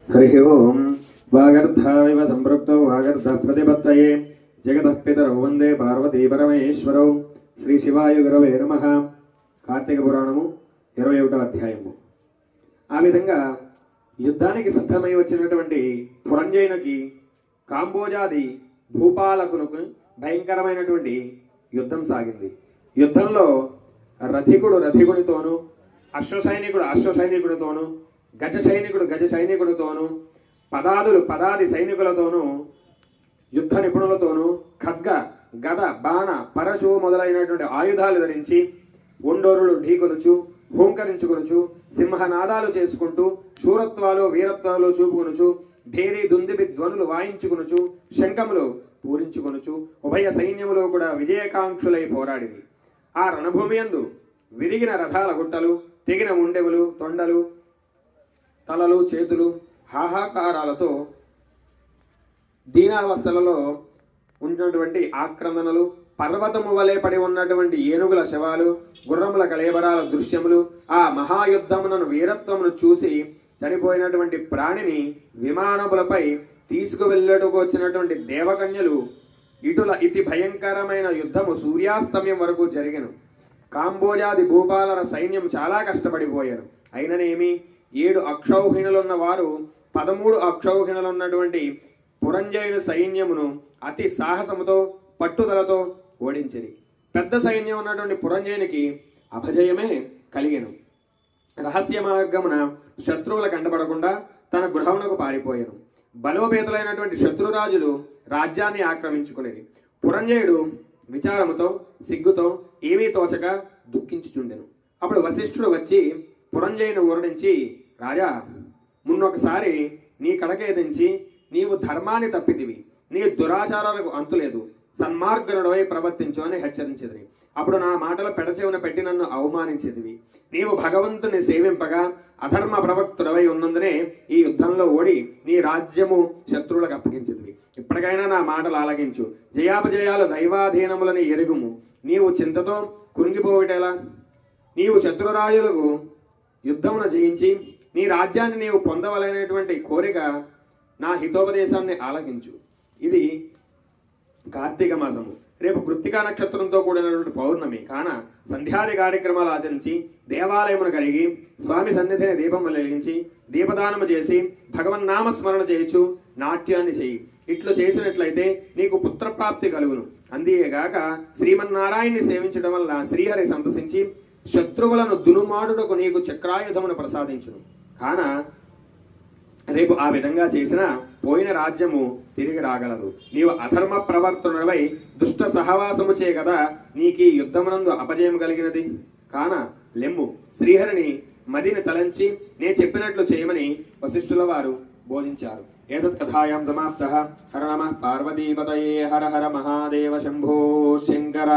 हरि ओं वागर्धाविव संपृक्तो वागर्ध प्रतिपत्तये जगतः पितरौ वंदे पार्वती परमेश्वरौ श्री शिवाय गुरवे नमः। కార్తీక పురాణము 21వ అధ్యాయము। ఆ విధంగా యుద్ధానికి సిద్ధమై వచ్చినటువంటి పురంజయునికి కాంబోజాది భూపాలకులకు భయంకరమైనటువంటి యుద్ధం సాగింది। యుద్ధంలో రథికుడితోనూ అశ్వసైనికుడితోనూ గజ సైనికుడితోనూ పదాది సైనికులతోనూ యుద్ధ నిపుణులతోనూ ఖడ్గ గద బాణ పరశు మొదలైనటువంటి ఆయుధాలు ధరించి ఒండోరులు ఢీకొనుచు హోంకరించుకొనుచు సింహనాదాలు చేసుకుంటూ శూరత్వాలు వీరత్వాలు చూపుకొనుచు భేరీ దుందిబి ధ్వనులు వాయించుకొనుచు శంఖములు పూరించుకొనుచు ఉభయ సైన్యములో కూడా విజయకాంక్షులై పోరాడివి। ఆ రణభూమి యందు విరిగిన రథాల గుట్టలు, తెగిన ఉండెములు, తొండలు, తలలు, చేతులు హాహాకారాలతో దీనావస్థలలో ఉన్నటువంటి ఆక్రమణలు, పర్వతము వలె పడి ఉన్నటువంటి ఏనుగుల శవాలు, గుర్రముల కళేబరాల దృశ్యములు, ఆ మహాయుద్ధమునను వీరత్వమును చూసి చనిపోయినటువంటి ప్రాణిని విమానములపై తీసుకువెళ్ళటకు వచ్చినటువంటి దేవకన్యలు ఇతి భయంకరమైన యుద్ధము సూర్యాస్తమయం వరకు జరిగెను। కాంబోజాది భూపాలన సైన్యం చాలా కష్టపడిపోయారు। అయిననేమి 7 అక్షౌహిణులున్న వారు 13 అక్షౌహిణులున్నటువంటి పురంజయుని సైన్యమును అతి సాహసముతో పట్టుదలతో ఓడించిరి। పెద్ద సైన్యం ఉన్నటువంటి పురంజయునికి అపజయమే కలిగెను। రహస్య మార్గమున శత్రువుల కంటపడకుండా తన గృహమునకు పారిపోయాను। బలోపేతులైనటువంటి శత్రురాజులు రాజ్యాన్ని ఆక్రమించుకునేది। పురంజయుడు విచారముతో సిగ్గుతో ఏమీ తోచక దుఃఖించుచుండెను। అప్పుడు వశిష్ఠుడు వచ్చి పురంజయుని ఊరడించి, రాజా, మున్నొకసారి నీ కడకేదించి నీవు ధర్మాన్ని తప్పితివి, నీ దురాచారాలకు అంతులేదు, సన్మార్గనుడవై ప్రవర్తించు అని హెచ్చరించిదివి। అప్పుడు నా మాటలు పెడచెవున పెట్టి నన్ను అవమానించేదివి। నీవు భగవంతుని సేవింపగా అధర్మ ప్రవక్తుడవై ఉన్నందునే ఈ యుద్ధంలో ఓడి నీ రాజ్యము శత్రువులకు అప్పగించేదివి। ఇప్పటికైనా నా మాటలు ఆలగించు, జయాపజయాలు దైవాధీనములని ఎరుగుము। నీవు చింతతో కుంగిపోవటేలా? నీవు శత్రురాజులకు యుద్ధమున జయించి నీ రాజ్యాన్ని నీవు పొందవలైనటువంటి కోరిక నా హితోపదేశాన్ని ఆలకించు। ఇది కార్తీక మాసము, రేపు కృత్తికా నక్షత్రంతో కూడినటువంటి పౌర్ణమి కాన సంధ్యాది కార్యక్రమాలు ఆచరించి దేవాలయమును కలిగి స్వామి సన్నిధిని దీపం వెలిగించి దీపదానము చేసి భగవన్నామ స్మరణ చేయొచ్చు, నాట్యాన్ని చేయి। ఇట్లు చేసినట్లయితే నీకు పుత్రప్రాప్తి కలుగును। అందేగాక శ్రీమన్నారాయణ్ణి సేవించడం వల్ల శ్రీహరి సంతసించి శత్రువులను దునుమాడుటకు నీకు చక్రాయుధమును ప్రసాదించును కాన రేపు ఆ విధంగా చేసిన పోయిన రాజ్యము తిరిగి రాగలదు। నీవు అధర్మ ప్రవర్తనవై దుష్ట సహవాసము చే కదా నీకు ఈ యుద్ధమునందు అపజయం కలిగినది కాన లెమ్ము, శ్రీహరిని మదిని తలంచి నే చెప్పినట్లు చేయమని వశిష్ఠుల వారు బోధించారు। ఏతత్ కథాయాం సమాప్తః। హర నమః పార్వతీపతయే, హర హర మహాదేవ శంభో శంకర।